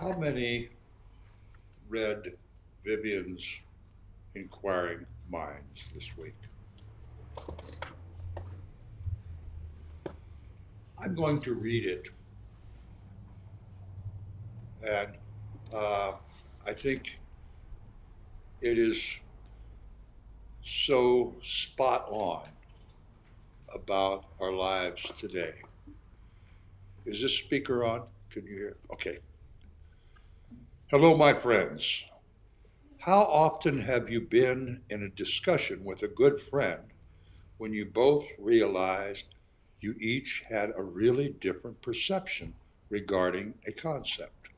How many read Vivian's Inquiring Minds this week? I'm going to read it, and uh, I think it is so spot on about our lives today. Is this speaker on? Can you hear? Okay. Hello, my friends. How often have you been in a discussion with a good friend when you both realized you each had a really different perception regarding a concept?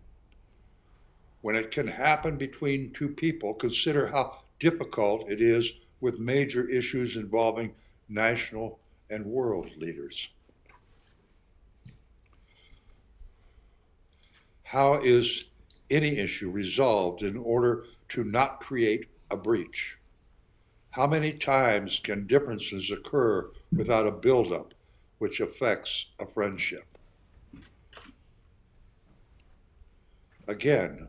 When it can happen between two people, consider how difficult it is with major issues involving national and world leaders. How is any issue resolved in order to not create a breach? How many times can differences occur without a buildup which affects a friendship? Again,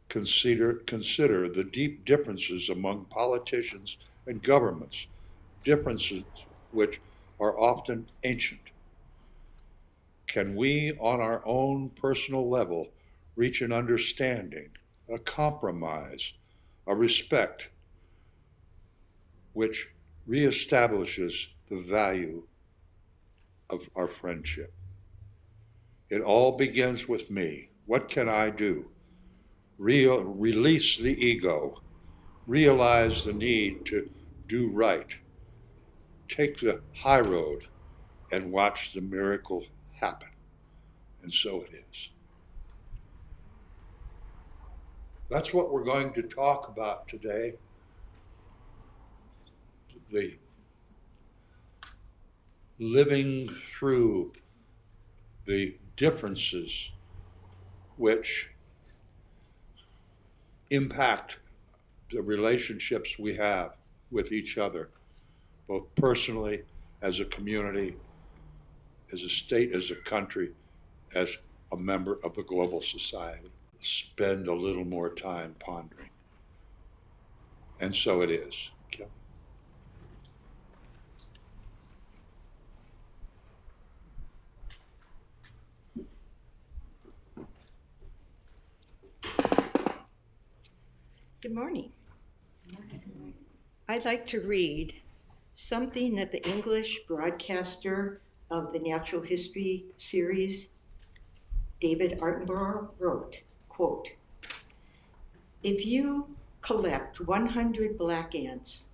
consider the deep differences among politicians and governments, differences which are often ancient. Can we, on our own personal level, reach an understanding, a compromise, a respect which reestablishes the value of our friendship? It all begins with me. What can I do? Release the ego, realize the need to do right, take the high road, and watch the miracle happen. And so it is. That's what we're going to talk about today. The living through the differences which impact the relationships we have with each other, both personally, as a community, as a state, as a country, as a member of a global society. Spend a little more time pondering. And so it is. Okay. Good morning. I'd like to read something that the English broadcaster of the Natural History series, David Attenborough, wrote, quote, "If you collect 100 black ants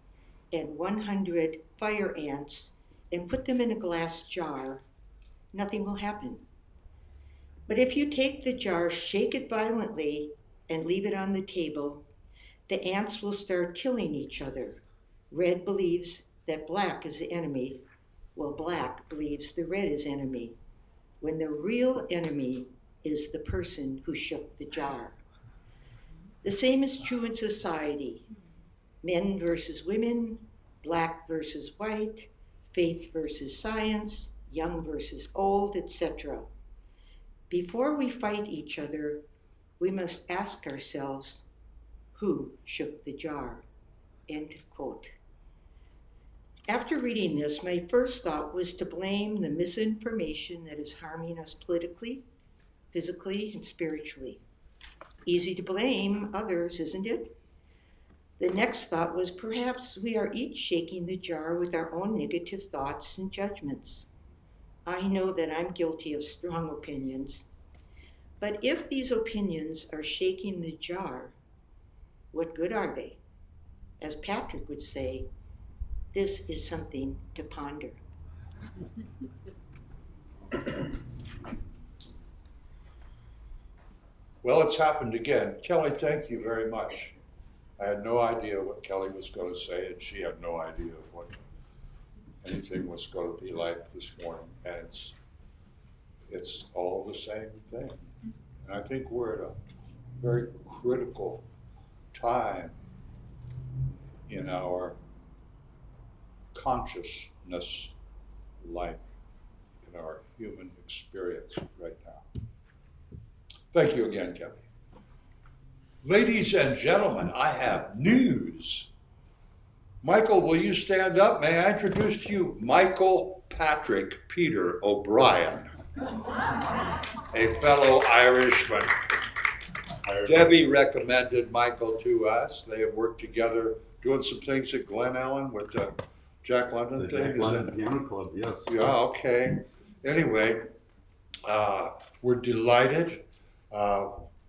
and 100 fire ants and put them in a glass jar, nothing will happen. But if you take the jar, shake it violently, and leave it on the table, the ants will start killing each other. Red believes that black is the enemy, while black believes the red is enemy, when the real enemy is the person who shook the jar. The same is true in society. Men versus women, black versus white, faith versus science, young versus old, etc. Before we fight each other, we must ask ourselves, who shook the jar?" End quote. After reading this, my first thought was to blame the misinformation that is harming us politically, physically, and spiritually. Easy to blame others, isn't it? The next thought was perhaps we are each shaking the jar with our own negative thoughts and judgments. I know that I'm guilty of strong opinions, but if these opinions are shaking the jar, what good are they? As Patrick would say, this is something to ponder. Well, it's happened again. Kelly, thank you very much. I had no idea what Kelly was going to say, and she had no idea what anything was going to be like this morning. And it's all the same thing. And I think we're at a very critical time in our consciousness life, in our human experience right now. Thank you again, Kelly. Ladies and gentlemen, I have news. Michael, will you stand up? May I introduce to you Michael Patrick Peter O'Brien, a fellow Irishman. Debbie recommended Michael to us. They have worked together doing some things at Glen Ellen with the Jack London The thing. Jack London Piano Club, yes. Yeah, okay. Anyway, we're delighted.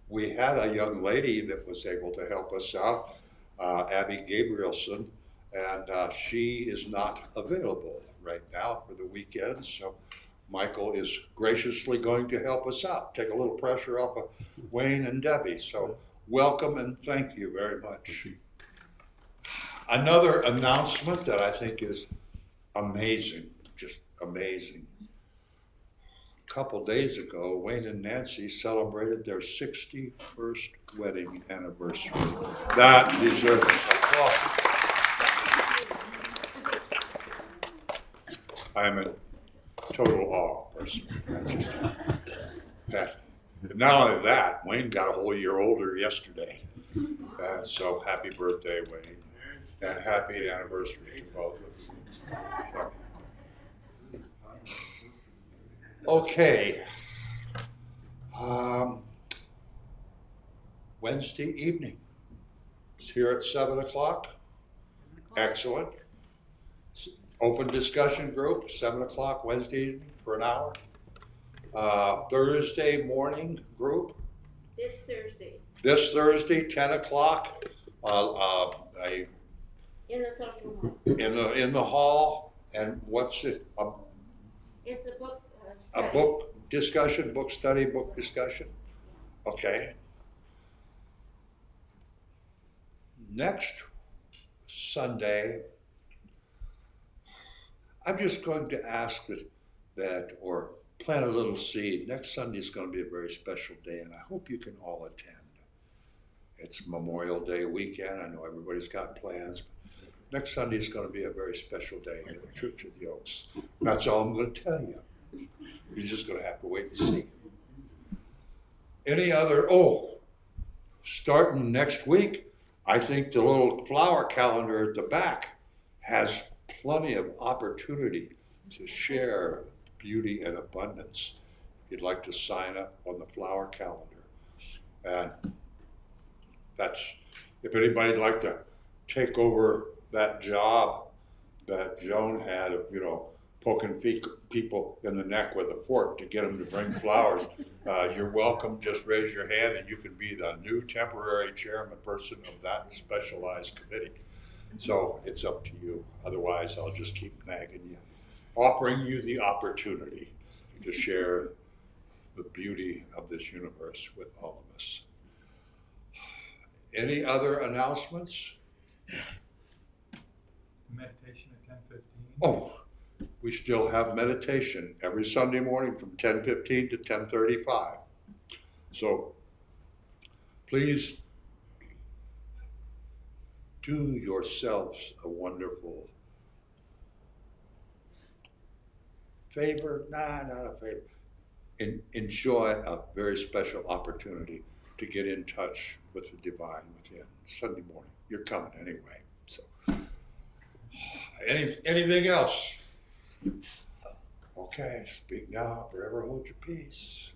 We had a young lady that was able to help us out, Abby Gabrielson, and she is not available right now for the weekend. So Michael is graciously going to help us out, take a little pressure off of Wayne and Debbie. So welcome and thank you very much. Another announcement that I think is amazing, just amazing. A couple days ago, Wayne and Nancy celebrated their 61st wedding anniversary. That deserves applause. I'm in total awe, personally. And not only that, Wayne got a whole year older yesterday. And so happy birthday, Wayne. And happy anniversary to both of you. Okay. Wednesday evening. It's here at 7 o'clock. Excellent. Open discussion group, 7 o'clock Wednesday evening for an hour. Thursday morning group. This Thursday, 10 o'clock. In the social hall. In the hall. And what's it? It's a book study. A book discussion, book study, book discussion. Okay. Next Sunday, I'm just going to ask that or plant a little seed. Next Sunday is going to be a very special day, and I hope you can all attend. It's Memorial Day weekend. I know everybody's got plans. But next Sunday is going to be a very special day in the Church of the Oaks. That's all I'm going to tell you. You're just going to have to wait and see. Any other, starting next week, I think the little flower calendar at the back has plenty of opportunity to share beauty and abundance. If you'd like to sign up on the flower calendar. And that's, if anybody'd like to take over that job that Joan had of, poking people in the neck with a fork to get them to bring flowers, you're welcome. Just raise your hand and you can be the new temporary chairman person of that specialized committee. So it's up to you. Otherwise, I'll just keep nagging you, offering you the opportunity to share the beauty of this universe with all of us. Any other announcements? Meditation at 10:15. Oh, we still have meditation every Sunday morning from 10:15 to 10:35. So please do yourselves a wonderful favor. Not a favor. Enjoy a very special opportunity to get in touch with the divine within. Sunday morning. You're coming anyway. So anything else? Okay, speak now, forever hold your peace.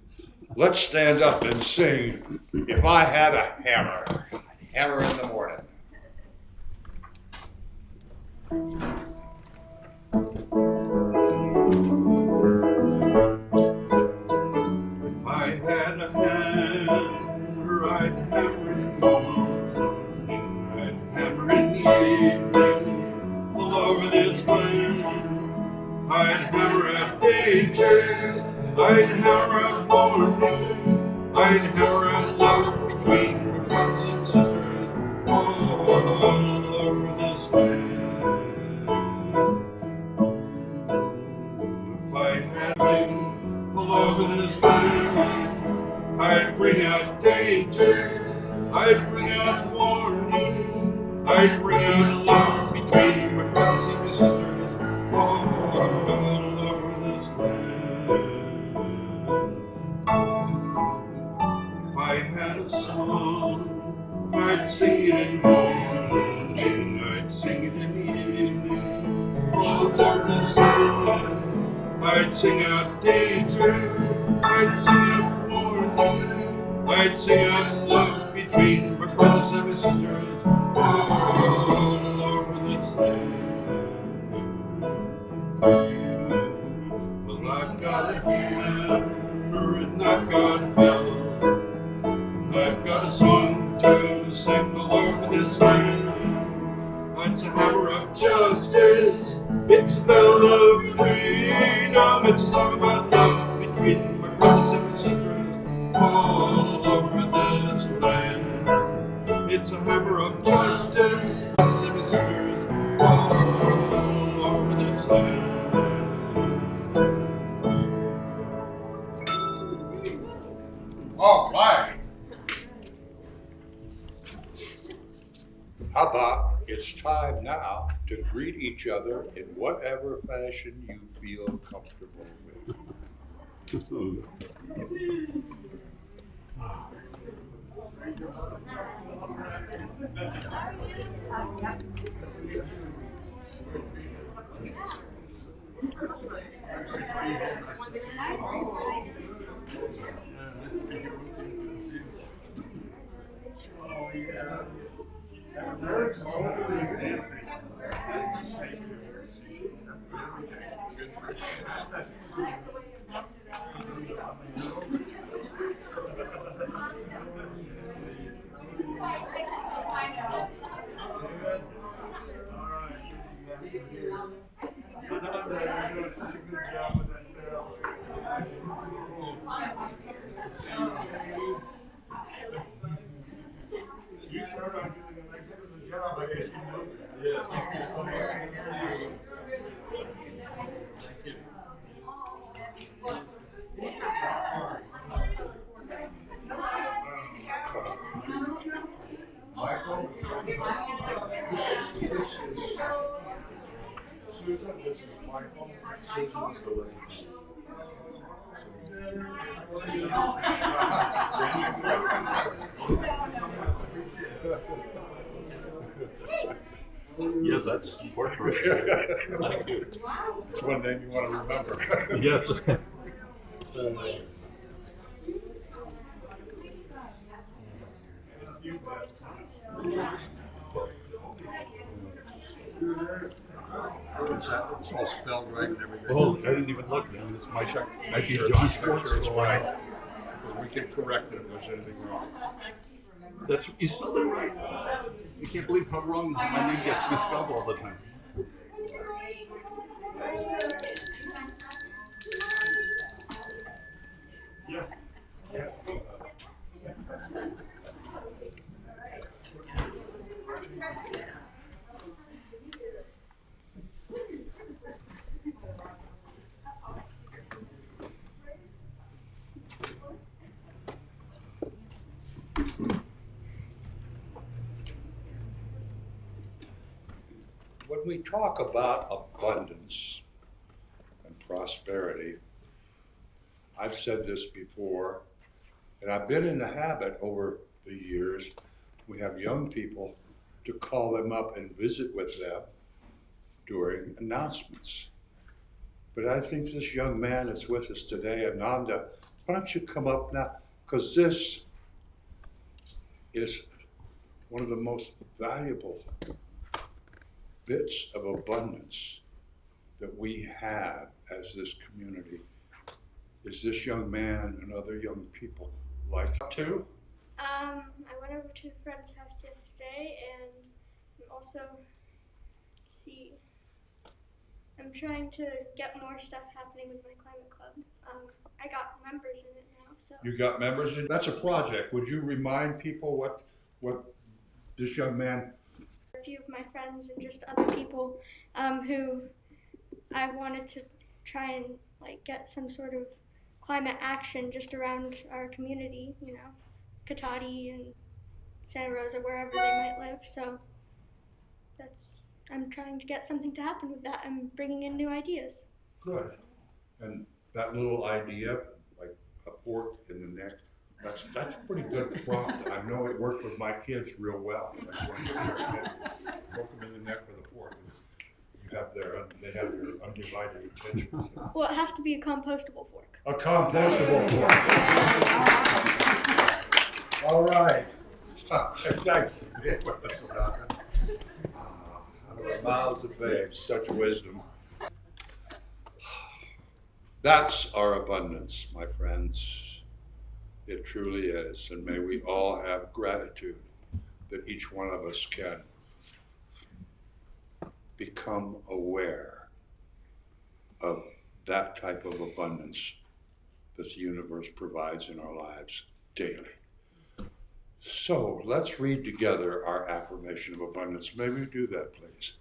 Let's stand up and sing If I Had a Hammer. Hammer in the morning. If I had a hammer, I'd hammer in the morning, I'd hammer in the evening, all over this land. I'd hammer at danger, I'd hammer at warning, I'd hammer at love between my brothers and sisters, all over this land. If I had been all over this land, I'd bring out danger, I'd bring out warning, I'd bring out love between my brothers and sisters, all over this land. If I had a song sing out danger, I'd sing out warning, I'd sing out love between my brothers and my sisters all over this land. Well, I've got a hammer and I've got a bell, and I've got a song to sing all over this land. It's a hammer of justice, it's a bell of freedom, it's a song about love between my brothers and my sisters all over this land. It's a hammer of justice, brothers and my sisters all over this land. All right. How about it's time now to greet each other in whatever fashion you feel comfortable with. Such a good job with that bell. You started on doing a magnificent job, I guess you know that. Yeah. Thank you so much. Good to see you. Thank you. Michael, this is Susan, this is Michael, Susan's the lady. Yes, that's important. It's one name you want to remember. Yes. It's all spelled right and everything. Oh, I didn't even look, man. It's my check. Might be Sure, John make Schwartz. sure it's right. We can correct it if there's anything wrong. That's, you spelled it right. You can't believe how wrong my name gets misspelled all the time. Yes. When we talk about abundance and prosperity, I've said this before, and I've been in the habit over the years, we have young people to call them up and visit with them during announcements. But I think this young man that's with us today, Ananda, why don't you come up now? Because this is one of the most valuable bits of abundance that we have as this community. Is this young man and other young people like too? I went over to a friend's house yesterday, and I'm trying to get more stuff happening with my climate club. I got members in it now, so. You got members in, that's a project. Would you remind people what this young man? A few of my friends and just other people who I wanted to try and get some sort of climate action just around our community, Katati and Santa Rosa, wherever they might live. So I'm trying to get something to happen with that. I'm bringing in new ideas. Good. And that little idea, like a fork in the neck, that's a pretty good prompt. I know it worked with my kids real well. That's one of their kids. Poke them in the neck with a fork. You they have your undivided attention. Well, it has to be a compostable fork. A compostable fork. All right. Thanks. Out of the mouths of babes, such wisdom. That's our abundance, my friends. It truly is. And may we all have gratitude that each one of us can become aware of that type of abundance that the universe provides in our lives daily. So let's read together our affirmation of abundance. May we do that, please.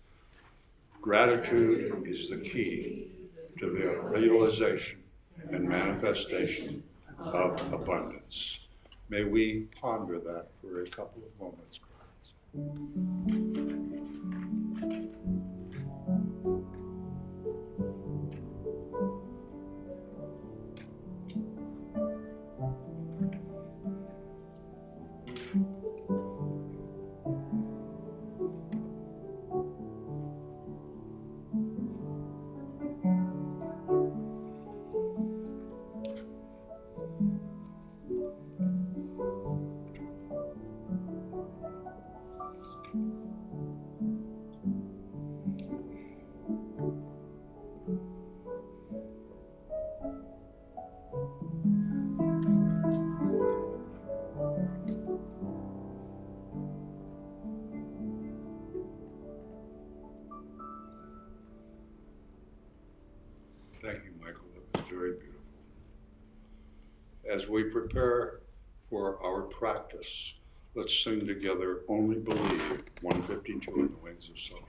Gratitude is the key to the realization and manifestation of abundance. May we ponder that for a couple of moments, Thank you, Michael. That was very beautiful. As we prepare for our practice, let's sing together Only Believe, 152 in the Wings of Soul.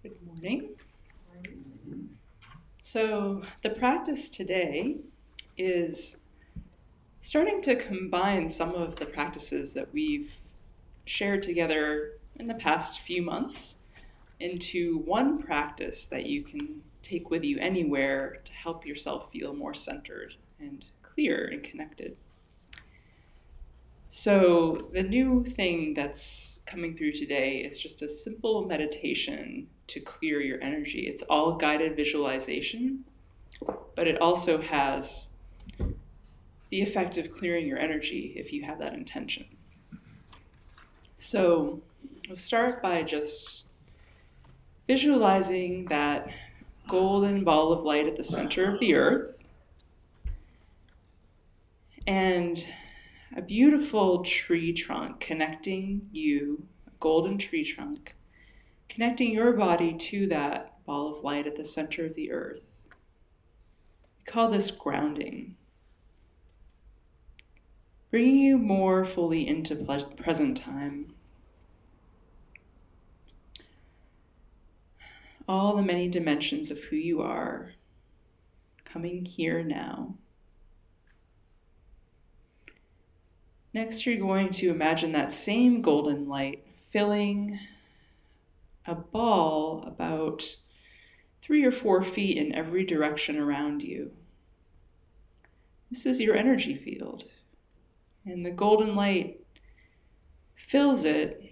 Good morning. So the practice today is starting to combine some of the practices that we've shared together in the past few months into one practice that you can take with you anywhere to help yourself feel more centered and clear and connected. So the new thing that's coming through today is just a simple meditation to clear your energy. It's all guided visualization, but it also has the effect of clearing your energy if you have that intention. So we'll start by just visualizing that golden ball of light at the center of the earth and a beautiful tree trunk connecting you, a golden tree trunk, connecting your body to that ball of light at the center of the earth. We call this grounding. Bringing you more fully into present time. All the many dimensions of who you are coming here now. Next, you're going to imagine that same golden light filling a ball about 3 or 4 feet in every direction around you. This is your energy field. And the golden light fills it.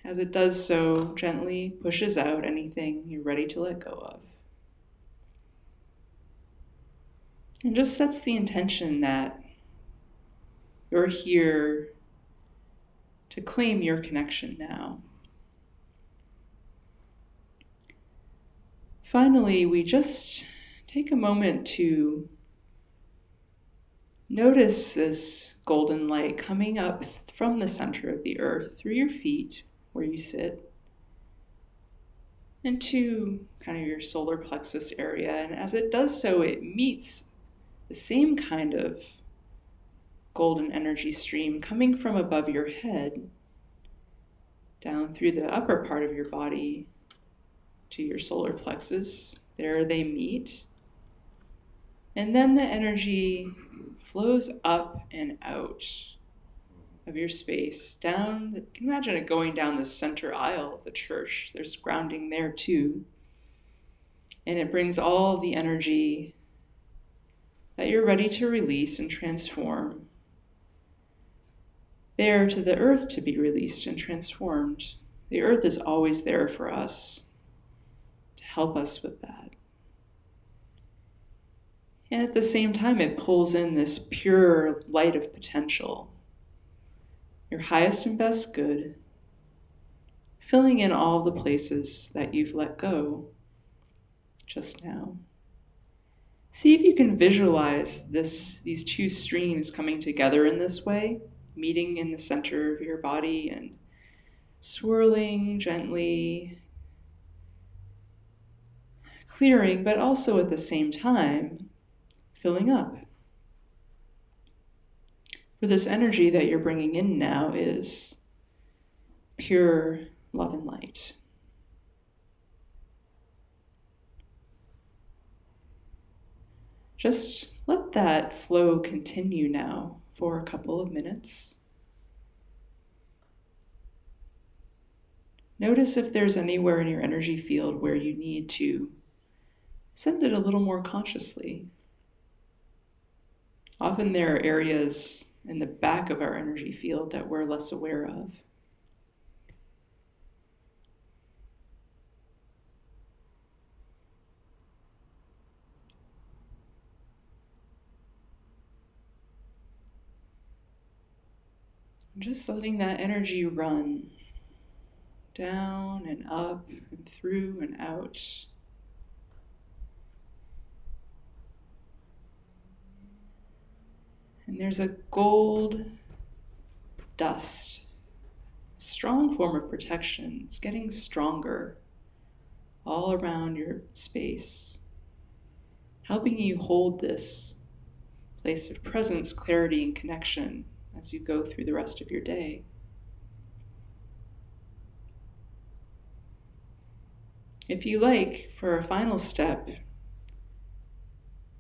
As it does so, gently pushes out anything you're ready to let go of. And just sets the intention that you're here to claim your connection now. Finally, we just take a moment to Notice this golden light coming up from the center of the earth through your feet where you sit into kind of your solar plexus area. And as it does so, it meets the same kind of golden energy stream coming from above your head down through the upper part of your body to your solar plexus. There they meet. And then the energy flows up and out of your space, down, you can imagine it going down the center aisle of the church. There's grounding there too. And it brings all the energy that you're ready to release and transform there to the earth to be released and transformed. The earth is always there for us to help us with that. And at the same time, it pulls in this pure light of potential, your highest and best good, filling in all the places that you've let go just now. See if you can visualize these two streams coming together in this way, meeting in the center of your body and swirling gently, clearing, but also at the same time, filling up. For this energy that you're bringing in now is pure love and light. Just let that flow continue now for a couple of minutes. Notice if there's anywhere in your energy field where you need to send it a little more consciously. Often there are areas in the back of our energy field that we're less aware of. Just letting that energy run down and up and through and out. And there's a gold dust, a strong form of protection. It's getting stronger all around your space, helping you hold this place of presence, clarity, and connection as you go through the rest of your day. If you like, for a final step,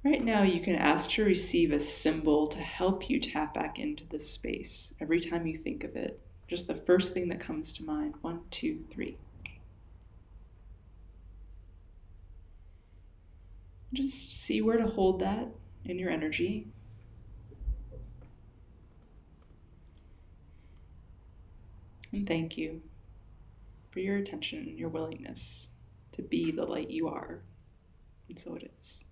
right now you can ask to receive a symbol to help you tap back into this space every time you think of it. Just the first thing that comes to mind. 1, 2, 3. Just see where to hold that in your energy. And thank you for your attention and your willingness to be the light you are. And so it is.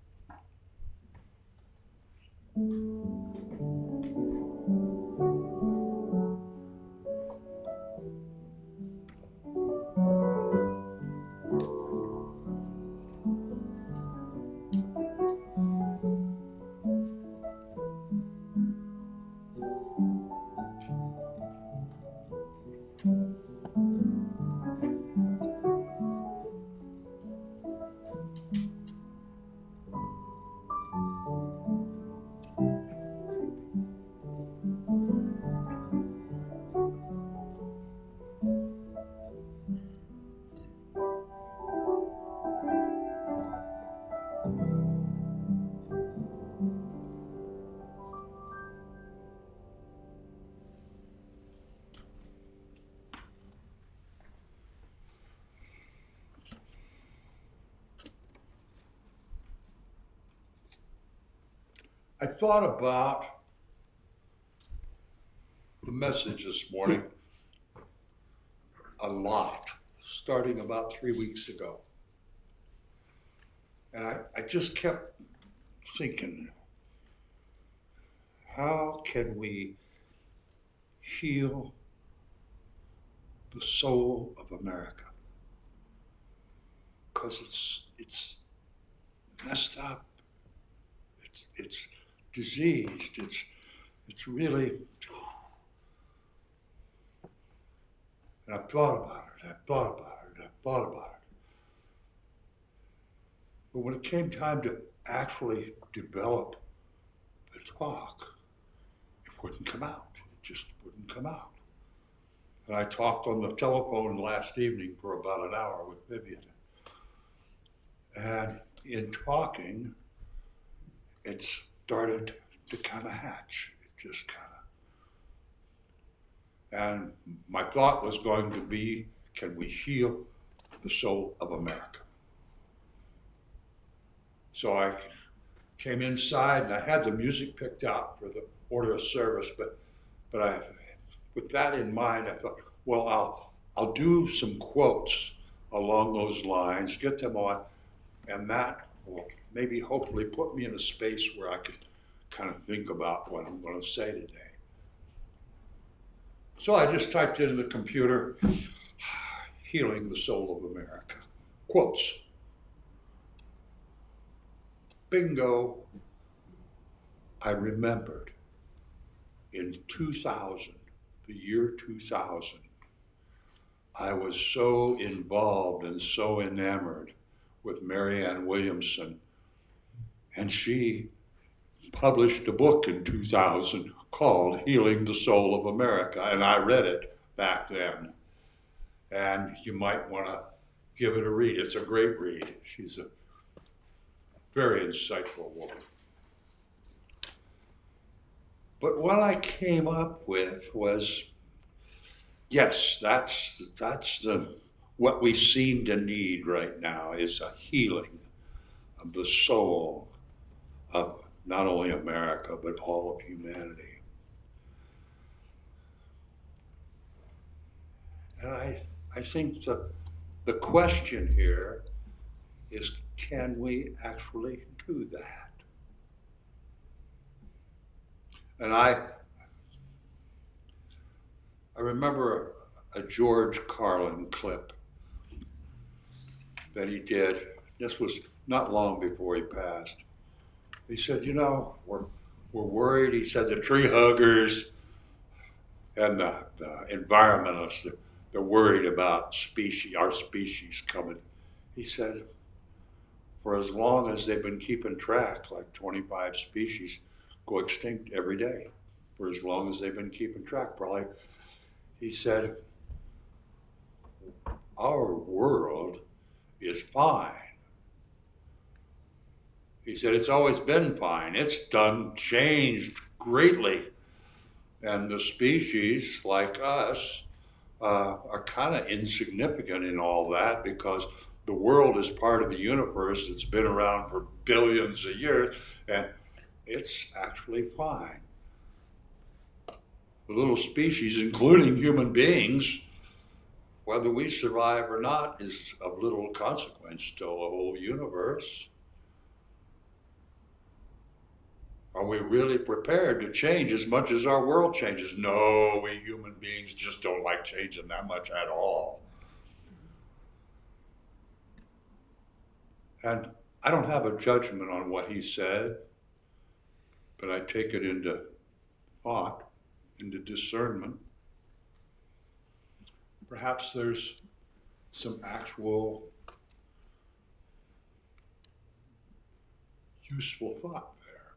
I thought about the message this morning a lot, starting about 3 weeks ago. And I just kept thinking, how can we heal the soul of America? Because it's messed up. It's diseased. It's really, and I've thought about it, I've thought about it, I've thought about it. But when it came time to actually develop the talk, it wouldn't come out. It just wouldn't come out. And I talked on the telephone last evening for about an hour with Vivian. And in talking, it started to kind of hatch. It just kind of. And my thought was going to be, can we heal the soul of America? So I came inside and I had the music picked out for the order of service, but I, with that in mind, I thought, well, I'll do some quotes along those lines, get them on, and that will maybe hopefully put me in a space where I could kind of think about what I'm going to say today. So I just typed into the computer, healing the soul of America. Quotes. Bingo. I remembered in 2000, the year 2000, I was so involved and so enamored with Marianne Williamson, and she published a book in 2000 called Healing the Soul of America, and I read it back then. And you might want to give it a read. It's a great read. She's a very insightful woman. But what I came up with was, yes, that's what we seem to need right now is a healing of the soul of not only America, but all of humanity. And I think the question here is, can we actually do that? And I remember a George Carlin clip that he did. This was not long before he passed. He said, you know, we're worried. He said the tree huggers and the environmentalists, they're worried about our species coming. He said, for as long as they've been keeping track, like 25 species go extinct every day. For as long as they've been keeping track, probably. He said, our world is fine. He said, it's always been fine. It's changed greatly. And the species like us are kind of insignificant in all that, because the world is part of the universe that's been around for billions of years, and it's actually fine. The little species, including human beings, whether we survive or not is of little consequence to the whole universe. Are we really prepared to change as much as our world changes? No, we human beings just don't like changing that much at all. And I don't have a judgment on what he said, but I take it into thought, into discernment. Perhaps there's some actual useful thought there.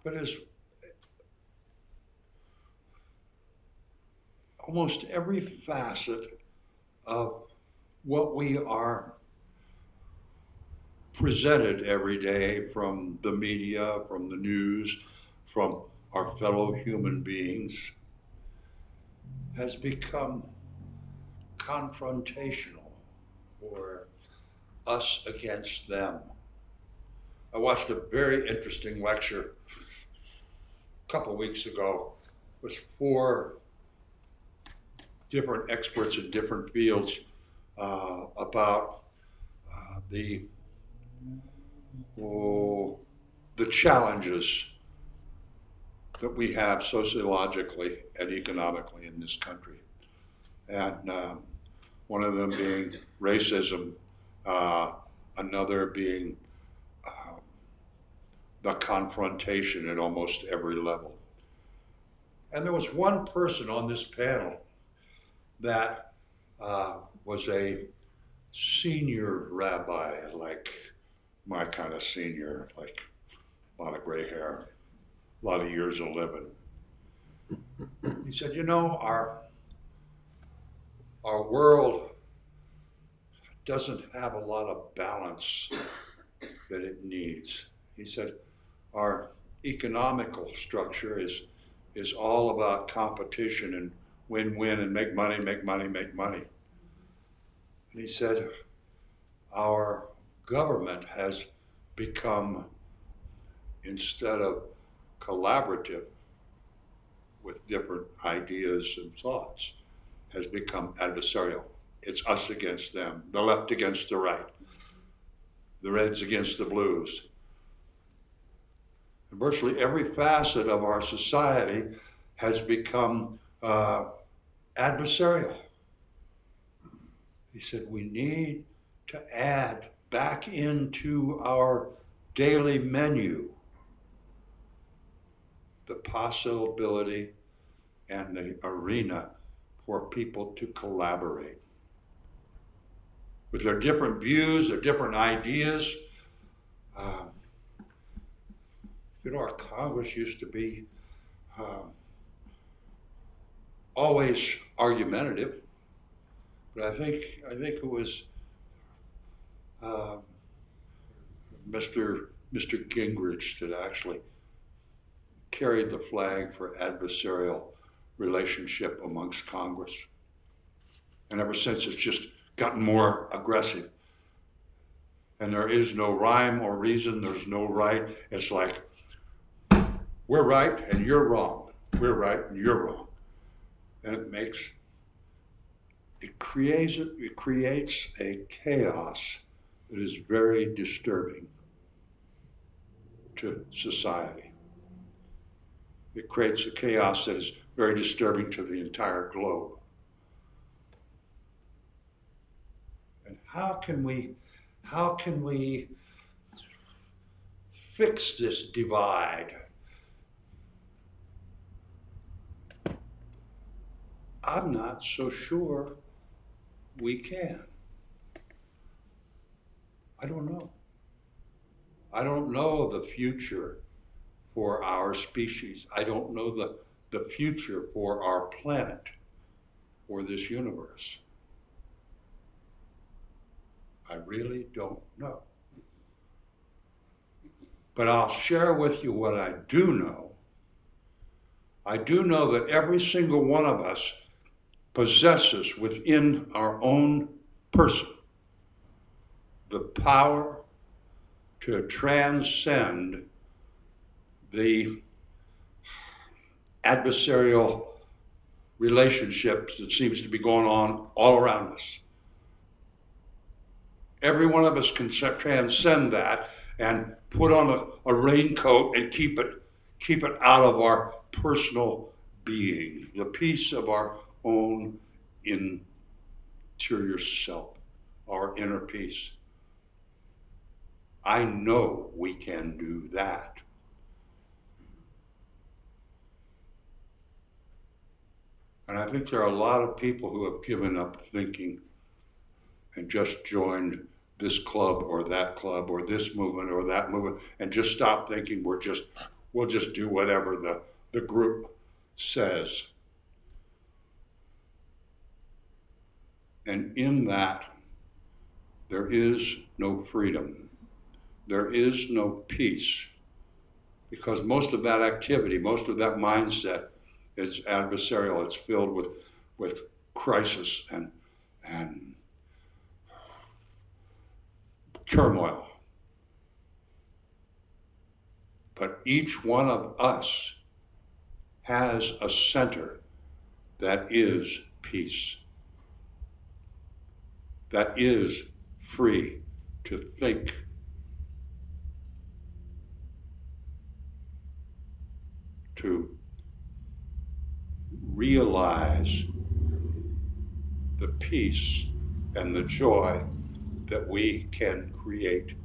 But as almost every facet of what we are presented every day from the media, from the news, from our fellow human beings, has become confrontational, or us against them. I watched a very interesting lecture a couple of weeks ago. It was 4 different experts in different fields about the challenges that we have sociologically and economically in this country. And one of them being racism, another being the confrontation at almost every level. And there was one person on this panel that was a senior rabbi, like my kind of senior, like a lot of gray hair, a lot of years of living. He said, you know, our world doesn't have a lot of balance that it needs. He said, our economical structure is all about competition and win-win and make money, make money, make money. And he said, our government has become, instead of collaborative with different ideas and thoughts, has become adversarial. It's us against them, the left against the right, the reds against the blues. And virtually every facet of our society has become adversarial. He said, we need to add back into our daily menu the possibility and the arena for people to collaborate. With their different views, their different ideas. You know, our Congress used to be always argumentative, but I think it was Mr. Gingrich that actually carried the flag for adversarial relationship amongst Congress. And ever since, it's just gotten more aggressive. And there is no rhyme or reason, there's no right. It's like, we're right and you're wrong. We're right and you're wrong. And it creates a chaos that is very disturbing to society. It creates a chaos that is very disturbing to the entire globe. And how can we fix this divide? I'm not so sure we can. I don't know. I don't know the future for our species. I don't know the future for our planet or this universe. I really don't know. But I'll share with you what I do know. I do know that every single one of us possesses within our own person the power to transcend the adversarial relationships that seems to be going on all around us. Every one of us can transcend that and put on a raincoat and keep it out of our personal being, the peace of our own interior self, our inner peace. I know we can do that. And I think there are a lot of people who have given up thinking and just joined this club or this movement or that movement and just stop thinking we'll just do whatever the group says. And in that, there is no freedom. There is no peace. Because most of that activity, most of that mindset is adversarial. It's filled with crisis and turmoil. But each one of us has a center that is peace, that is free to think, to realize the peace and the joy that we can create.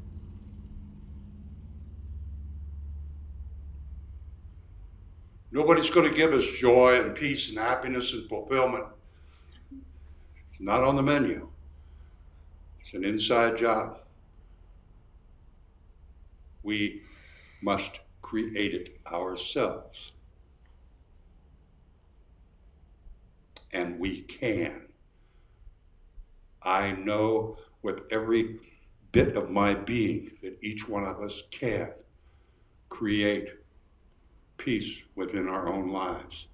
Nobody's going to give us joy and peace and happiness and fulfillment. It's not on the menu. It's an inside job. We must create it ourselves. And we can. I know with every bit of my being that each one of us can create peace within our own lives.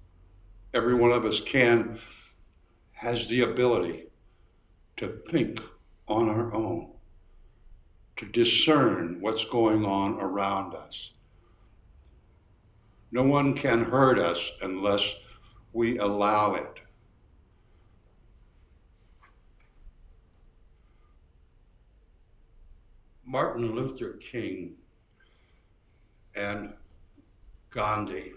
Every one of us has the ability to think on our own, to discern what's going on around us. No one can hurt us unless we allow it. Martin Luther King and Gandhi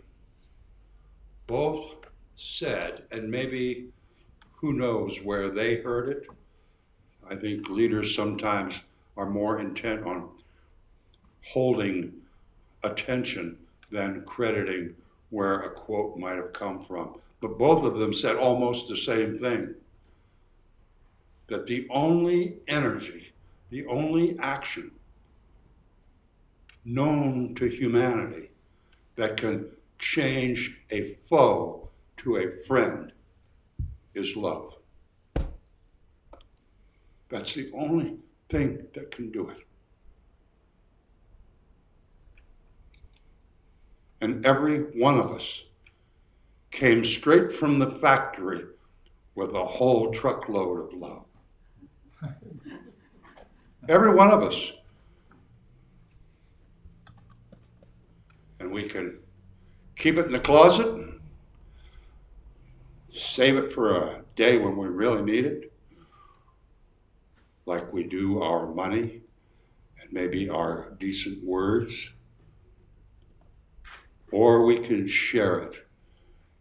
both said, and maybe who knows where they heard it. I think leaders sometimes are more intent on holding attention than crediting where a quote might have come from. But both of them said almost the same thing, that the only energy, the only action known to humanity that can change a foe to a friend is love. That's the only thing that can do it. And every one of us came straight from the factory with a whole truckload of love. Every one of us. And we can keep it in the closet, save it for a day when we really need it, like we do our money and maybe our decent words. Or we can share it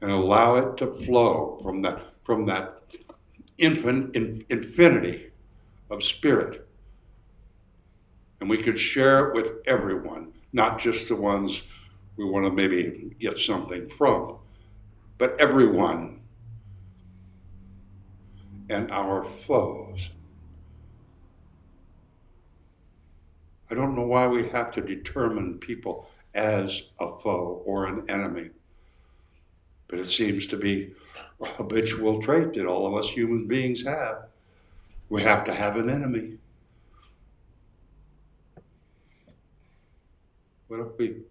and allow it to flow from that infinity of spirit. And we could share it with everyone, not just the ones we want to maybe get something from, but everyone and our foes. I don't know why we have to determine people as a foe or an enemy, but it seems to be a habitual trait that all of us human beings have. We have to have an enemy. But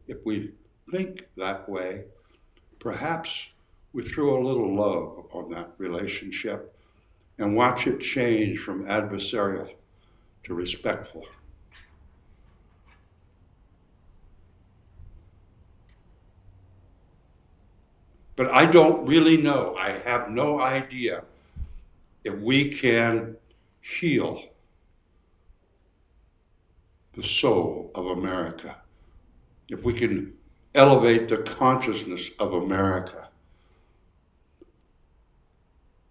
if we think that way, perhaps we throw a little love on that relationship and watch it change from adversarial to respectful. But I don't really know, I have no idea if we can heal the soul of America, if we can elevate the consciousness of America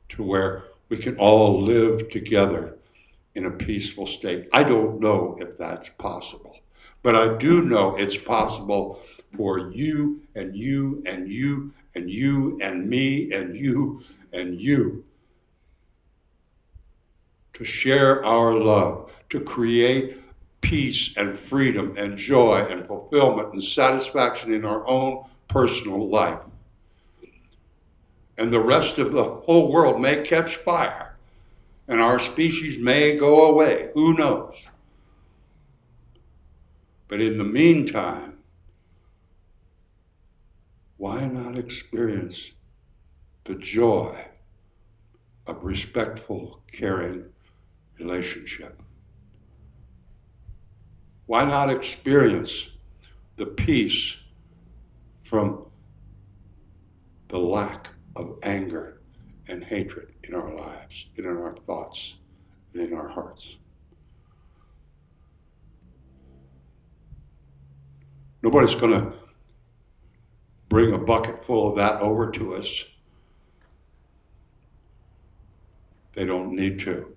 to where we can all live together in a peaceful state. I don't know if that's possible, but I do know it's possible for you and you and you and you and me and you and you to share our love, to create peace and freedom and joy and fulfillment and satisfaction in our own personal life. And the rest of the whole world may catch fire, and our species may go away. Who knows? But in the meantime, why not experience the joy of respectful, caring relationship? Why not experience the peace from the lack of anger and hatred in our lives, and in our thoughts, and in our hearts? Nobody's going to bring a bucket full of that over to us. They don't need to.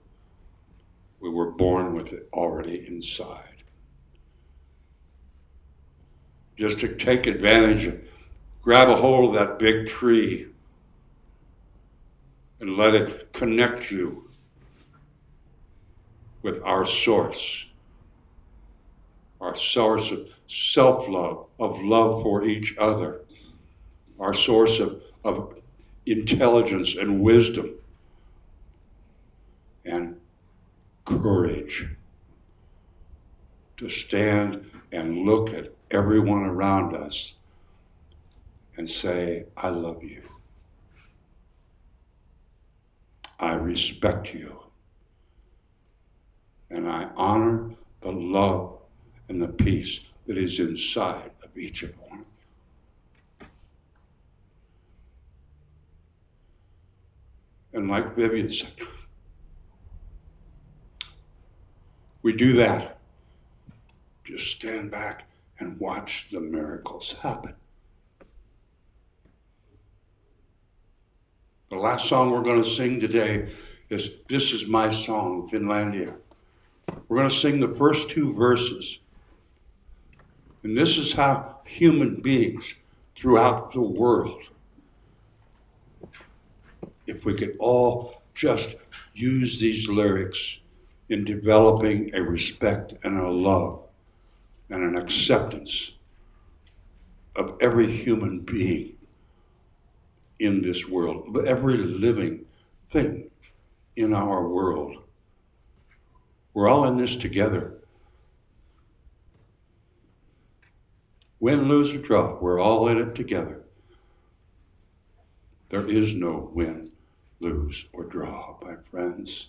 We were born with it already inside. Just to take advantage Grab a hold of that big tree and let it connect you with our source of self-love, of love for each other, our source of intelligence and wisdom and courage to stand and look at everyone around us and say, I love you. I respect you. And I honor the love and the peace that is inside of each of one. And like Vivian said, we do that. Just stand back and watch the miracles happen. The last song we're going to sing today is This Is My Song, Finlandia. We're going to sing the first two verses. And this is how human beings throughout the world, if we could all just use these lyrics in developing a respect and a love and an acceptance of every human being in this world, of every living thing in our world. We're all in this together. Win, lose, or draw, we're all in it together. There is no win, lose, or draw, my friends.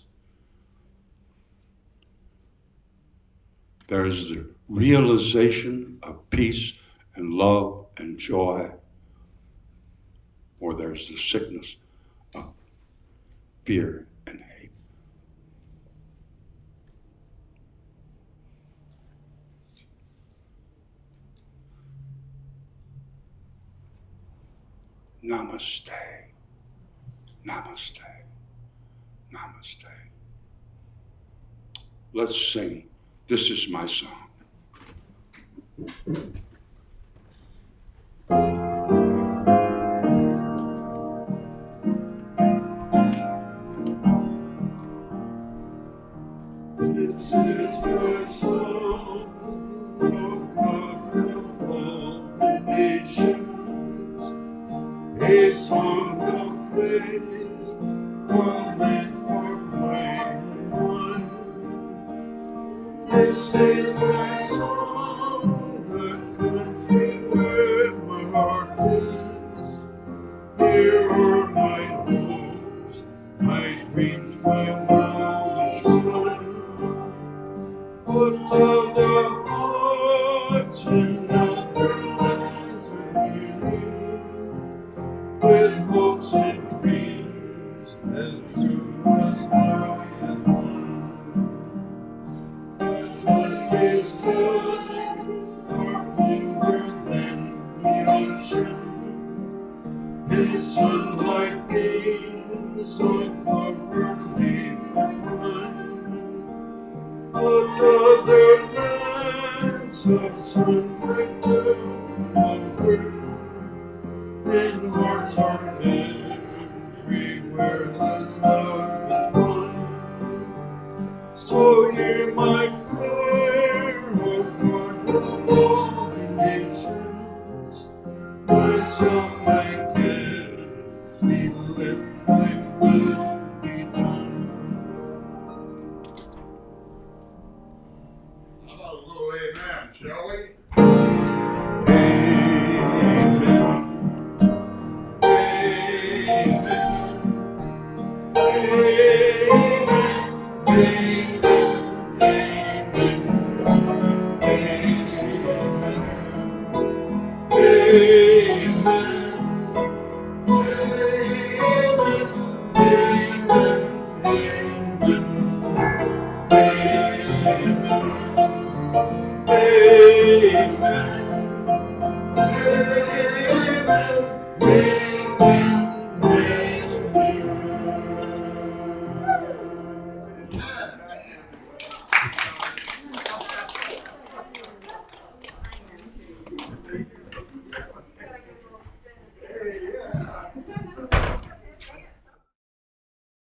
There is the realization of peace and love and joy, or there's the sickness of fear and hate. Namaste. Namaste. Namaste. Let's sing. This is my song. This is my song, O God of all the nations, a song of praise, one meant for my one. This is my song, the country where my heart is. Here are my hopes, my dreams, my knowledge. But other hearts in other lands are healing, with hopes and dreams as true as now is one. The country's skies are bluer than the oceans, his sunlight beams on clover leaf and pine. But other lands of sunlight too over, and hearts are everywhere as love is one. So hear my prayer, O God of all the nations, myself I give, see let thy will be done. How about a little amen, shall we? Amen. Amen. Amen. Amen.